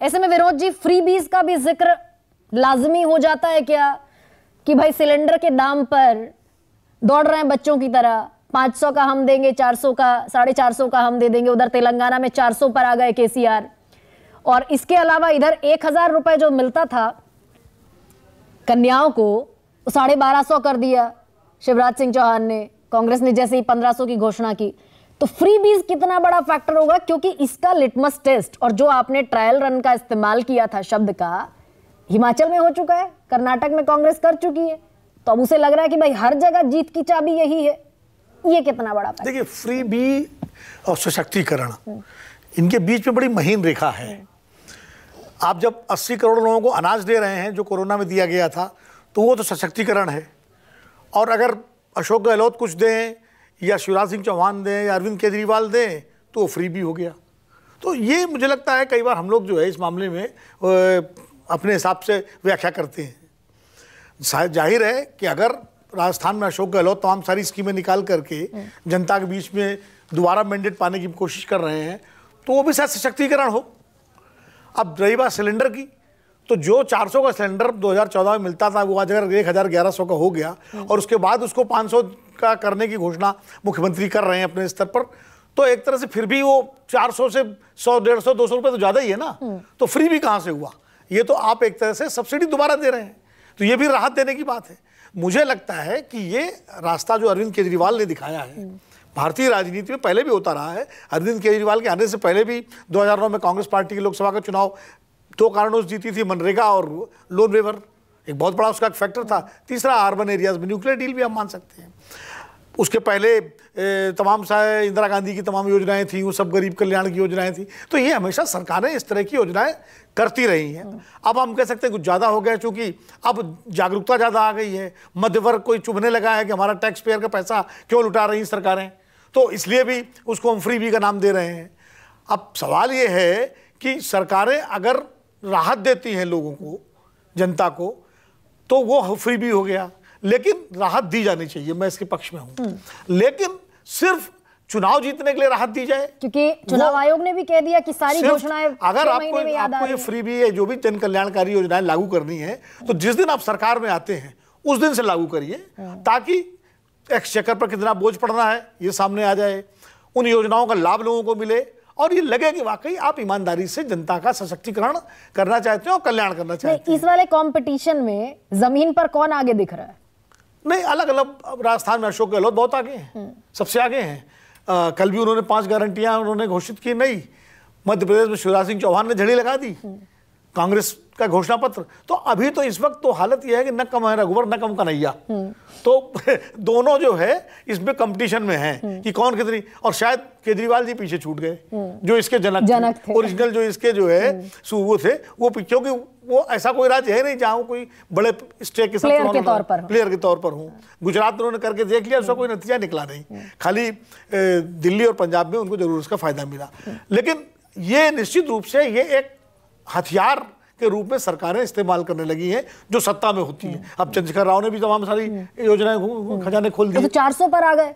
ऐसे में विनोद जी, फ्रीबीज का भी जिक्र लाजमी हो जाता है क्या कि भाई सिलेंडर के दाम पर दौड़ रहे हैं बच्चों की तरह, 500 का हम देंगे, 400 का, 450 का हम दे देंगे। उधर तेलंगाना में 400 पर आ गए केसीआर। और इसके अलावा इधर 1000 रुपए जो मिलता था कन्याओं को, 1250 कर दिया शिवराज सिंह चौहान ने। कांग्रेस ने जैसे ही 1500 की घोषणा की। तो फ्रीबीज कितना बड़ा फैक्टर होगा, क्योंकि इसका लिटमस टेस्ट और जो आपने ट्रायल रन का इस्तेमाल किया था शब्द का, हिमाचल में हो चुका है, कर्नाटक में कांग्रेस कर चुकी है। तो अब उसे लग रहा है कि भाई हर जगह जीत की चाबी यही है। ये कितना बड़ा फैक्टर? देखिए, फ्रीबी और सशक्तिकरण, इनके बीच में बड़ी महीन रेखा है। आप जब 80 करोड़ लोगों को अनाज दे रहे हैं जो कोरोना में दिया गया था, तो वो तो सशक्तिकरण है। और अगर अशोक गहलोत कुछ दें या शिवराज सिंह चौहान दें या अरविंद केजरीवाल दें तो वो फ्री भी हो गया। तो ये मुझे लगता है कई बार हम लोग जो है इस मामले में अपने हिसाब से व्याख्या करते हैं। शायद जाहिर है कि अगर राजस्थान में अशोक गहलोत तमाम सारी स्कीमें निकाल करके जनता के बीच में दोबारा मैंडेट पाने की कोशिश कर रहे हैं तो वो भी शायद सशक्तिकरण हो। अब रही बात सिलेंडर की, तो जो 400 का सिलेंडर 2014 में मिलता था वो आज अगर 1100 का हो गया और उसके बाद उसको 500 का करने की घोषणा मुख्यमंत्री कर रहे हैं अपने स्तर पर, तो एक तरह से फिर भी वो 400 से 100, 150, 200 रुपये तो ज़्यादा ही है ना। तो फ्री भी कहाँ से हुआ? ये तो आप एक तरह से सब्सिडी दोबारा दे रहे हैं, तो ये भी राहत देने की बात है। मुझे लगता है कि ये रास्ता जो अरविंद केजरीवाल ने दिखाया है, भारतीय राजनीति में पहले भी होता रहा है। अरविंद केजरीवाल के आने से पहले भी 2009 में कांग्रेस पार्टी की लोकसभा का चुनाव 2 कारणों से जीती थी, मनरेगा और लोन वेवर एक बहुत बड़ा उसका फैक्टर था। तीसरा, अर्बन एरियाज में न्यूक्लियर डील भी हम मान सकते हैं। उसके पहले तमाम सारे इंदिरा गांधी की तमाम योजनाएं थी, वो सब गरीब कल्याण की योजनाएं थी। तो ये हमेशा सरकारें इस तरह की योजनाएं करती रही हैं। अब हम कह सकते हैं कुछ ज़्यादा हो गया, चूँकि अब जागरूकता ज़्यादा आ गई है, मध्य वर्ग कोई चुभने लगा है कि हमारा टैक्स पेयर का पैसा क्यों लुटा रही सरकारें, तो इसलिए भी उसको हम फ्री बी का नाम दे रहे हैं। अब सवाल ये है कि सरकारें अगर राहत देती हैं लोगों को, जनता को, तो वो फ्री बी हो गया। लेकिन राहत दी जानी चाहिए, मैं इसके पक्ष में हूं। लेकिन सिर्फ चुनाव जीतने के लिए राहत दी जाए, क्योंकि चुनाव आयोग ने भी कह दिया कि सारी घोषणाएं अगर आपको ये फ्री बी है, जो भी जन कल्याणकारी योजनाएं लागू करनी है, तो जिस दिन आप सरकार में आते हैं उस दिन से लागू करिए, ताकि एक्सचेकर पर कितना बोझ पड़ना है ये सामने आ जाए, उन योजनाओं का लाभ लोगों को मिले और ये लगे कि वाकई आप ईमानदारी से जनता का सशक्तिकरण करना चाहते हैं और कल्याण करना चाहते हैं। इस वाले कंपटीशन में जमीन पर कौन आगे दिख रहा है? नहीं, अलग अलग। राजस्थान में अशोक गहलोत बहुत आगे हैं, सबसे आगे हैं। कल भी उन्होंने 5 गारंटियां उन्होंने घोषित की। नहीं, मध्य प्रदेश में शिवराज सिंह चौहान ने झड़ी लगा दी, कांग्रेस का घोषणा पत्र। तो अभी तो इस वक्त तो हालत यह है कि न कम है रघुवर न कम कन्हैया। तो दोनों जो है इसमें कंपटीशन में हैं कि कौन कितनी, और शायद केजरीवाल जी पीछे छूट गए जो इसके जनक थे। ओरिजिनल जो इसके जो है वो थे, वो क्योंकि वो ऐसा कोई राज्य है नहीं जहाँ कोई बड़े स्टेक के साथ प्लेयर के तौर पर हूँ। गुजरात उन्होंने करके देख लिया, उसका कोई नतीजा निकला नहीं, खाली दिल्ली और पंजाब में उनको जरूर उसका फायदा मिला। लेकिन ये निश्चित रूप से ये एक हथियार के रूप में सरकारें इस्तेमाल करने लगी हैं जो सत्ता में होती है। अब चंद्रशेखर राव ने भी तमाम सारी योजनाएं खजाने खोल दी, तो 400 पर आ गए,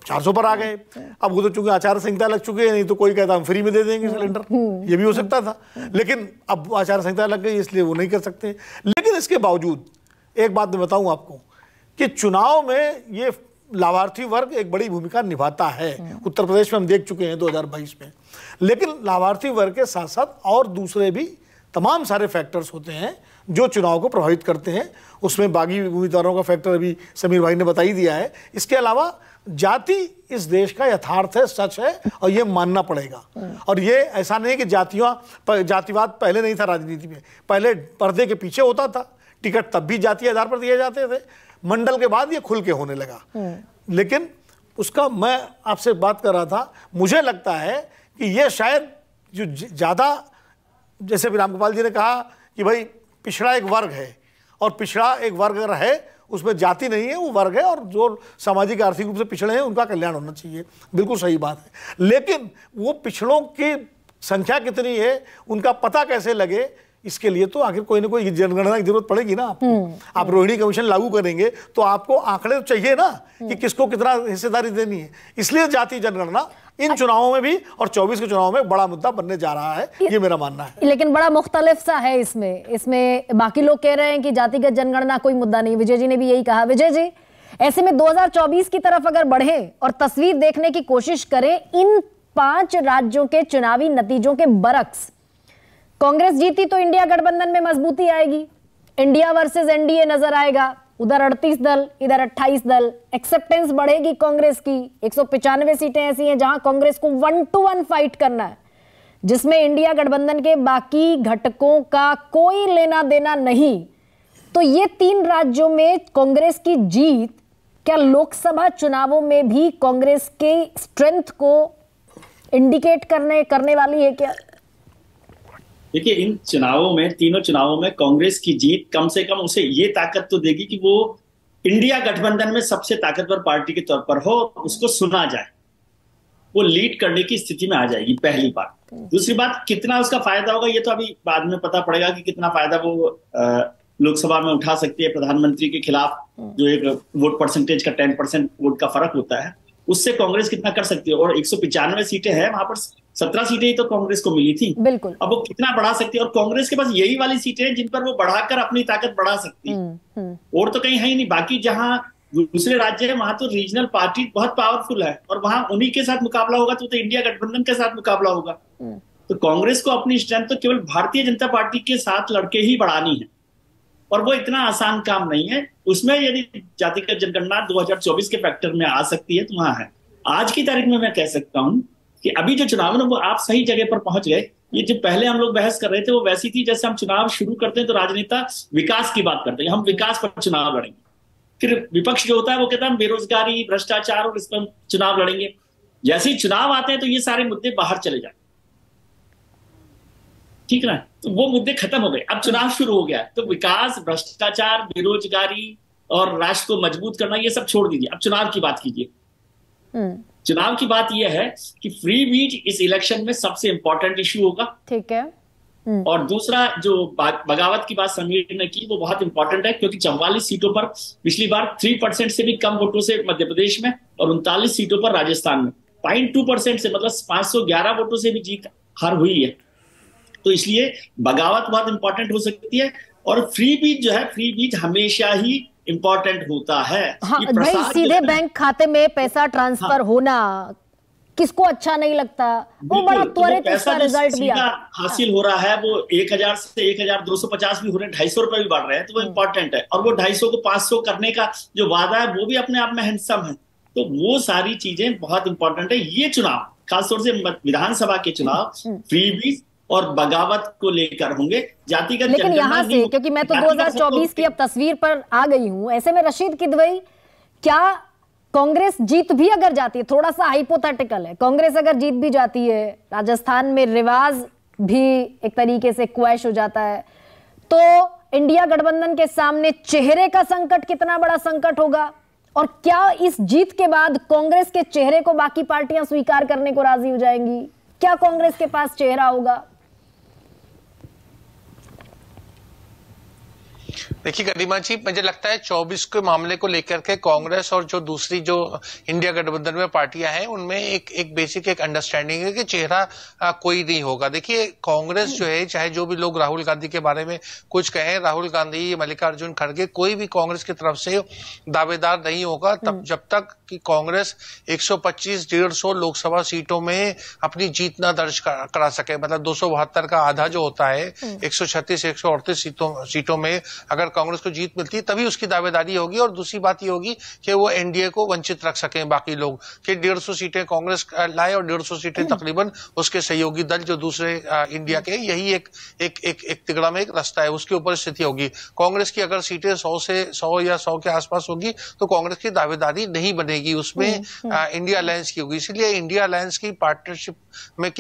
400 पर आ गए। अब वो तो चूंकि आचार संहिता लग चुकी है, नहीं तो कोई कहता हम फ्री में दे देंगे सिलेंडर, ये भी हो सकता था। लेकिन अब आचार संहिता लग गई इसलिए वो नहीं कर सकते। लेकिन इसके बावजूद एक बात मैं बताऊं आपको कि चुनाव में ये लाभार्थी वर्ग एक बड़ी भूमिका निभाता है। उत्तर प्रदेश में हम देख चुके हैं 2022 में। लेकिन लाभार्थी वर्ग के साथ साथ और दूसरे भी तमाम सारे फैक्टर्स होते हैं जो चुनाव को प्रभावित करते हैं। उसमें बागी उम्मीदवारों का फैक्टर अभी समीर भाई ने बता ही दिया है। इसके अलावा जाति इस देश का यथार्थ है, सच है, और ये मानना पड़ेगा। और ये ऐसा नहीं कि जातिवाद पहले नहीं था राजनीति में, पहले पर्दे के पीछे होता था, टिकट तब भी जातीय आधार पर दिए जाते थे, मंडल के बाद ये खुल के होने लगा। लेकिन उसका मैं आपसे बात कर रहा था, मुझे लगता है कि ये शायद जो ज़्यादा, जैसे भी रामगोपाल जी ने कहा कि भाई पिछड़ा एक वर्ग है, और पिछड़ा एक वर्ग अगर है उसमें जाति नहीं है, वो वर्ग है, और जो सामाजिक आर्थिक रूप से पिछड़े हैं उनका कल्याण होना चाहिए, बिल्कुल सही बात है। लेकिन वो पिछड़ों की संख्या कितनी है, उनका पता कैसे लगे, इसके लिए तो आखिर कोई ना कोई जनगणना की जरूरत पड़ेगी ना आपको। आप रोहिणी कमीशन लागू करेंगे तो आपको आंकड़े चाहिए ना कि किसको कितना हिस्सेदारी देनी है, इसलिए जाति जनगणना इन चुनावों में भी और 24 के चुनाव में बड़ा मुद्दा बनने जा रहा है, ये मेरा मानना है। लेकिन बड़ा मुख्तलिफ सा है इसमें बाकी लोग कह रहे हैं कि जातिगत जनगणना कोई मुद्दा नहीं। विजय जी ने भी यही कहा। विजय जी, ऐसे में 2024 की तरफ अगर बढ़े और तस्वीर देखने की कोशिश करें इन 5 राज्यों के चुनावी नतीजों के बरक्स, कांग्रेस जीती तो इंडिया गठबंधन में मजबूती आएगी, इंडिया वर्सेस एनडीए नजर आएगा, उधर 38 दल इधर 28 दल, एक्सेप्टेंस बढ़ेगी कांग्रेस की। 195 सीटें ऐसी हैं जहां कांग्रेस को 1-to-1 फाइट करना है, जिसमें इंडिया गठबंधन के बाकी घटकों का कोई लेना देना नहीं। तो ये 3 राज्यों में कांग्रेस की जीत क्या लोकसभा चुनावों में भी कांग्रेस के स्ट्रेंथ को इंडिकेट करने वाली है क्या? देखिए, इन चुनावों में, तीनों चुनावों में कांग्रेस की जीत कम से कम उसे ये ताकत तो देगी कि वो इंडिया गठबंधन में सबसे ताकतवर पार्टी के तौर पर हो, उसको सुना जाए, वो लीड करने की स्थिति में आ जाएगी, पहली बात। दूसरी बात, कितना उसका फायदा होगा ये तो अभी बाद में पता पड़ेगा कि कितना फायदा वो लोकसभा में उठा सकती है। प्रधानमंत्री के खिलाफ जो एक वोट परसेंटेज का 10% वोट का फर्क होता है, उससे कांग्रेस कितना कर सकती है। और 195 सीटें हैं, वहां पर 17 सीटें ही तो कांग्रेस को मिली थी। बिल्कुल। अब वो कितना बढ़ा सकती है, और कांग्रेस के पास यही वाली सीटें हैं जिन पर वो बढ़ाकर अपनी ताकत बढ़ा सकती है, और तो कहीं है ही नहीं। बाकी जहां दूसरे राज्य है वहां तो रीजनल पार्टी बहुत पावरफुल है, और वहां उन्हीं के साथ मुकाबला होगा तो इंडिया गठबंधन के साथ मुकाबला होगा। तो कांग्रेस को अपनी स्ट्रेंथ तो केवल भारतीय जनता पार्टी के साथ लड़के ही बढ़ानी है, और वो इतना आसान काम नहीं है। उसमें यदि जातिगत जनगणना 2024 के फैक्टर में आ सकती है तो वहां है। आज की तारीख में मैं कह सकता हूं कि अभी जो चुनाव है ना, वो आप सही जगह पर पहुंच गए। ये जो पहले हम लोग बहस कर रहे थे वो वैसी थी जैसे हम चुनाव शुरू करते हैं तो राजनेता विकास की बात करते हैं, हम विकास पर चुनाव लड़ेंगे। फिर विपक्ष जो होता है वो कहता है हम बेरोजगारी, भ्रष्टाचार और इस पर चुनाव लड़ेंगे। जैसे ही चुनाव आते हैं तो ये सारे मुद्दे बाहर चले जाते, ठीक ना, तो वो मुद्दे खत्म हो गए। अब चुनाव शुरू हो गया, तो विकास, भ्रष्टाचार, बेरोजगारी और राष्ट्र को मजबूत करना ये सब छोड़ दीजिए, अब चुनाव की बात कीजिए। चुनाव की बात यह है कि फ्री बीज इस इलेक्शन में सबसे इंपॉर्टेंट इश्यू होगा, ठीक है। और दूसरा जो बगावत की बात समीर ने की वो बहुत इंपॉर्टेंट है, क्योंकि 44 सीटों पर पिछली बार 3% से भी कम वोटों से मध्य प्रदेश में, और 39 सीटों पर राजस्थान में 0.2% से, मतलब 511 वोटों से भी जीत हार हुई है। तो इसलिए बगावत बहुत इंपॉर्टेंट हो सकती है, और फ्री बीज जो है, फ्री बीज हमेशा ही इंपॉर्टेंट होता है। हाँ, भाई सीधे बैंक खाते में पैसा ट्रांसफर होना किसको अच्छा नहीं लगता, वो बड़ा त्वरित इसका रिजल्ट भी हासिल हो रहा है। वो 1000 से 1250 भी हो रहे हैं, 250 रुपए भी बढ़ रहे हैं, तो वो इंपॉर्टेंट है। और वो 250 को 500 करने का जो वादा है वो भी अपने आप में हैंडसम है। तो वो सारी चीजें बहुत इंपॉर्टेंट है। ये चुनाव खासतौर से विधानसभा के चुनाव फ्री बीज और बगावत को लेकर होंगे, जातिगत। लेकिन यहाँ से, क्योंकि मैं तो 2024 की अब तस्वीर पर आ गई हूं, ऐसे में रशीद किदवई, क्या कांग्रेस जीत भी अगर जाती है, थोड़ा सा हाइपोथेटिकल है, कांग्रेस अगर जीत भी जाती है, राजस्थान में रिवाज भी एक तरीके से क्वैश हो जाता है, तो इंडिया गठबंधन के सामने चेहरे का संकट कितना बड़ा संकट होगा, और क्या इस जीत के बाद कांग्रेस के चेहरे को बाकी पार्टियां स्वीकार करने को राजी हो जाएंगी? क्या कांग्रेस के पास चेहरा होगा? देखिए गरिमा जी, मुझे लगता है 24 के मामले को लेकर के कांग्रेस और जो दूसरी जो इंडिया गठबंधन में पार्टियां हैं उनमें एक बेसिक एक अंडरस्टैंडिंग है कि चेहरा कोई नहीं होगा। देखिए कांग्रेस जो है, चाहे जो भी लोग राहुल गांधी के बारे में कुछ कहें, राहुल गांधी, मल्लिकार्जुन खड़गे, कोई भी कांग्रेस की तरफ से दावेदार नहीं होगा तब जब तक कि कांग्रेस 125-150 लोकसभा सीटों में अपनी जीत न दर्ज करा सके। मतलब 272 का आधा जो होता है, 136-138 सीटों में अगर कांग्रेस को जीत मिलती है तभी उसकी दावेदारी होगी। और दूसरी बात ये होगी कि वो एनडीए को वंचित रख सकें बाकी लोग, कि 150 सीटें कांग्रेस लाए और 150 सीटें तकरीबन उसके सहयोगी दल जो दूसरे इंडिया के, यही एक तिगड़ा में एक रास्ता है, उसके ऊपर स्थिति होगी। कांग्रेस की अगर सीटें 100 या 100 के आसपास होगी तो कांग्रेस की दावेदारी नहीं बनेगी, उसमें इंडिया अलायंस की होगी। इसलिए इंडिया अलायंस की पार्टनरशिप में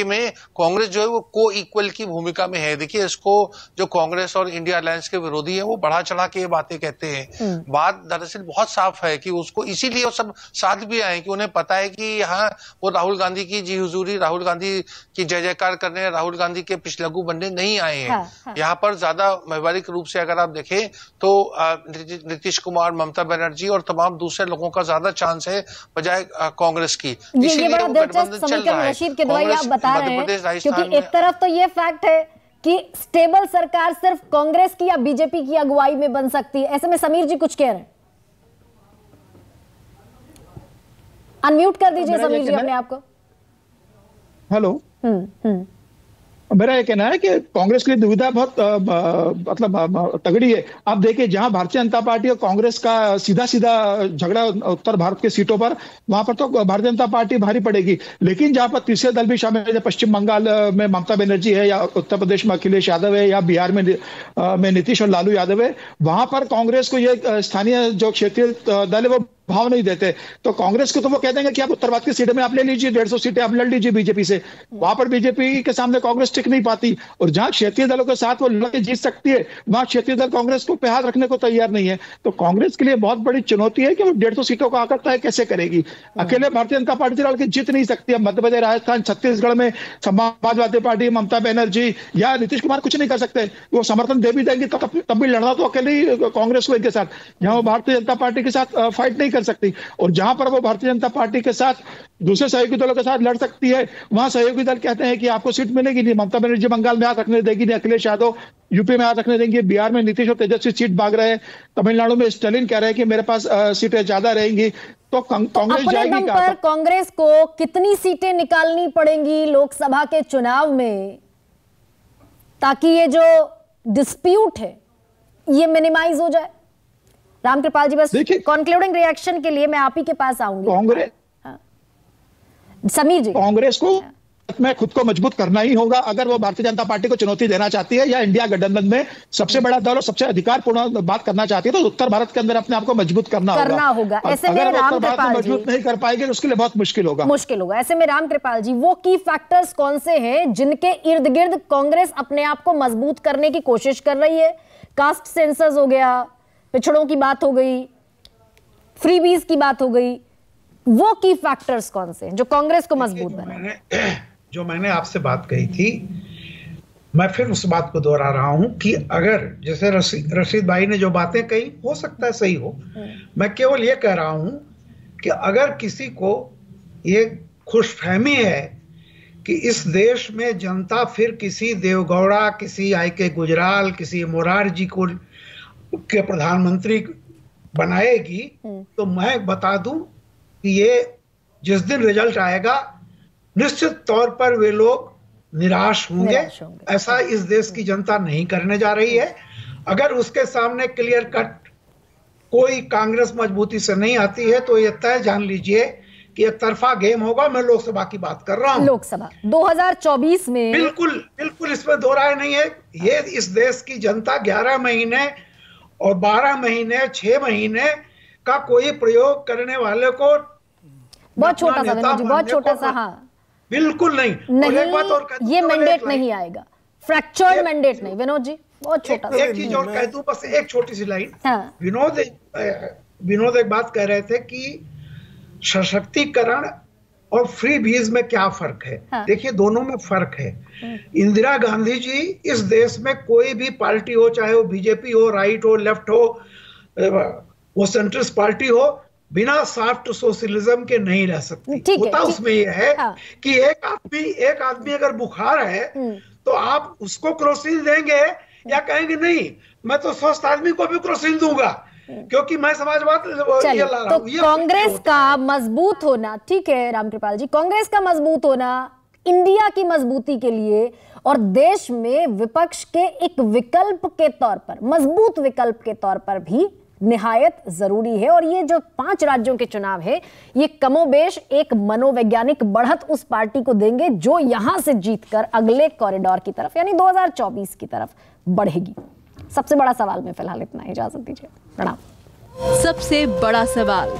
कांग्रेस जो है वो को इक्वल की भूमिका में है। देखिए इसको जो कांग्रेस और इंडिया अलायंस के विरोधी है वो बड़ा चढ़ा के ये बातें कहते हैं। बात दरअसल बहुत साफ है कि उसको इसीलिए वो सब साथ भी आए कि उन्हें पता है कि यहाँ वो राहुल गांधी की जी हुजूरी, राहुल गांधी की जय जयकार करने, राहुल गांधी के पिछलग्गू बनने नहीं आए हैं। हाँ। यहाँ पर ज्यादा व्यवहारिक रूप से अगर आप देखें तो नीतीश कुमार, ममता बनर्जी और तमाम दूसरे लोगों का ज्यादा चांस है बजाय कांग्रेस की। ये बड़ा दिलचस्प समीकरण रशीद के दवाई आप बता रहे हैं, क्योंकि एक तरफ तो ये फैक्ट है कि स्टेबल सरकार सिर्फ कांग्रेस की या बीजेपी की अगुवाई में बन सकती है। ऐसे में समीर जी कुछ कह रहे हैं, अनम्यूट कर दीजिए समीर जी अपने आप को। हेलो, मेरा ये कहना है कि कांग्रेस की दुविधा बहुत मतलब तगड़ी है। आप देखिए, जहां भारतीय जनता पार्टी और कांग्रेस का सीधा सीधा झगड़ा उत्तर भारत के सीटों पर, वहां पर तो भारतीय जनता पार्टी भारी पड़ेगी। लेकिन जहां पर तीसरे दल भी शामिल है, पश्चिम बंगाल में ममता बनर्जी है, या उत्तर प्रदेश में अखिलेश यादव है, या बिहार में नीतीश और लालू यादव है, वहां पर कांग्रेस को ये स्थानीय जो क्षेत्रीय दल है वो भाव नहीं देते। तो कांग्रेस को तो वो कह देंगे कि आप उत्तर भारत की सीटें में आप ले लीजिए, 150 सीटें आप लड़ लीजिए बीजेपी से। वहां पर बीजेपी के सामने कांग्रेस टिक नहीं पाती, और जहां क्षेत्रीय दलों के साथ वो लड़के जीत सकती है, वहां क्षेत्रीय दल कांग्रेस को पे हाथ रखने को तैयार नहीं है। तो कांग्रेस के लिए बहुत बड़ी चुनौती है कि वो 150 सीटों का आंकड़ा तय कैसे करेगी। अकेले भारतीय जनता पार्टी से लड़के जीत नहीं सकती। अब मध्य प्रदेश, राजस्थान, छत्तीसगढ़ में समाजवादी पार्टी, ममता बनर्जी या नीतीश कुमार कुछ नहीं कर सकते। वो समर्थन दे भी देंगे तब भी लड़ना तो अकेले ही कांग्रेस को इनके साथ, जहां वो भारतीय जनता पार्टी के साथ फाइट नहीं कर सकती। और जहां पर वो भारतीय जनता पार्टी के साथ दूसरे सहयोगी दलों के साथ लड़ सकती है, वहां सहयोगी दल कहते हैं कि आपको सीट मिलेगी नहीं। ममता बनर्जी बंगाल में हाथ रखने देगी नहीं, अखिलेश यादव यूपी में हाथ रखने देंगे, बिहार में नीतीश और तेजस्वी सीट भाग रहे हैं, तमिलनाडु में स्टालिन कह रहे हैं कि मेरे पास सीटें ज्यादा रहेंगी। तो कांग्रेस जाएगी कहां तक? कांग्रेस को कितनी सीटें निकालनी पड़ेंगी लोकसभा के चुनाव में, ताकि ये जो डिस्प्यूट है ये मिनिमाइज हो जाए? रामकृपाल जी, बस कंक्लूडिंग रिएक्शन के लिए मैं आप ही के पास आऊंगी। कांग्रेस, समीर जी, कांग्रेस को में खुद को मजबूत करना ही होगा अगर वो भारतीय जनता पार्टी को चुनौती देना चाहती है, या इंडिया गठबंधन में सबसे बड़ा दल और सबसे अधिकारपूर्ण बात करना चाहती है, तो उत्तर भारत के अंदर अपने आप को मजबूत करना होगा। ऐसे में रामकृपाल जी मजबूत नहीं कर पाएंगे तो उसके लिए बहुत मुश्किल होगा। ऐसे में रामकृपाल जी, वो की फैक्टर्स कौन से हैं जिनके इर्द गिर्द कांग्रेस अपने आप को मजबूत करने की कोशिश कर रही है? कास्ट सेंसस हो गया, पिछड़ों की बात हो गई, फ्रीबीज की बात हो गई, वो की फैक्टर्स कौन से हैं जो कांग्रेस को मजबूत बनाए? जो मैंने आपसे बात कही थी, मैं फिर उस बात को दोहरा रहा हूं कि अगर जैसे रशीद भाई ने जो बातें कही, हो सकता है सही हो, मैं केवल ये कह रहा हूं कि अगर किसी को ये खुशफहमी है कि इस देश में जनता फिर किसी देवगौड़ा, किसी आई.के. गुजराल, किसी मोरारजी को के प्रधानमंत्री बनाएगी, तो मैं बता दूं कि ये जिस दिन रिजल्ट आएगा निश्चित तौर पर वे लोग निराश होंगे। ऐसा इस देश की जनता नहीं करने जा रही है। अगर उसके सामने क्लियर कट कोई कांग्रेस मजबूती से नहीं आती है, तो ये तय जान लीजिए कि एक तरफा गेम होगा। मैं लोकसभा की बात कर रहा हूं, लोकसभा 2024 में। बिल्कुल इसमें दो राय नहीं है। ये इस देश की जनता 11 महीने और 12 महीने 6 महीने का कोई प्रयोग करने वाले को बहुत छोटा सा, बहुत छोटा सा, हाँ बिल्कुल नहीं। नहीं, एक बात और ये मैंडेट नहीं आएगा, फ्रैक्चर्ड मैंडेट नहीं। विनोद जी, बहुत छोटा सा एक चीज और कह दूं, बस एक छोटी सी लाइन। हाँ। विनोद एक बात कह रहे थे कि सशक्तिकरण और फ्री बीज में क्या फर्क है। हाँ। देखिए, दोनों में फर्क है। इंदिरा गांधी जी इस देश में कोई भी पार्टी हो, चाहे वो बीजेपी हो, राइट हो, लेफ्ट हो, वो सेंट्रिस्ट पार्टी हो, बिना सॉफ्ट सोशलिज्म के नहीं रह सकती। होता उसमें यह है कि एक आदमी अगर बुखार है तो आप उसको क्रोसिन देंगे या कहेंगे नहीं, मैं तो स्वस्थ आदमी को भी क्रोसिन दूंगा क्योंकि मैं समाजवाद ये ला रहा हूं। कांग्रेस का मजबूत होना, ठीक है रामकृपाल जी, कांग्रेस का मजबूत होना इंडिया की मजबूती के लिए और देश में विपक्ष के एक विकल्प के तौर पर, मजबूत विकल्प के तौर पर भी निहायत जरूरी है। और ये जो 5 राज्यों के चुनाव है, ये कमोबेश एक मनोवैज्ञानिक बढ़त उस पार्टी को देंगे जो यहां से जीतकर अगले कॉरिडोर की तरफ यानी 2024 की तरफ बढ़ेगी। सबसे बड़ा सवाल में फिलहाल इतना, इजाजत दीजिए, प्रणाम। सबसे बड़ा सवाल।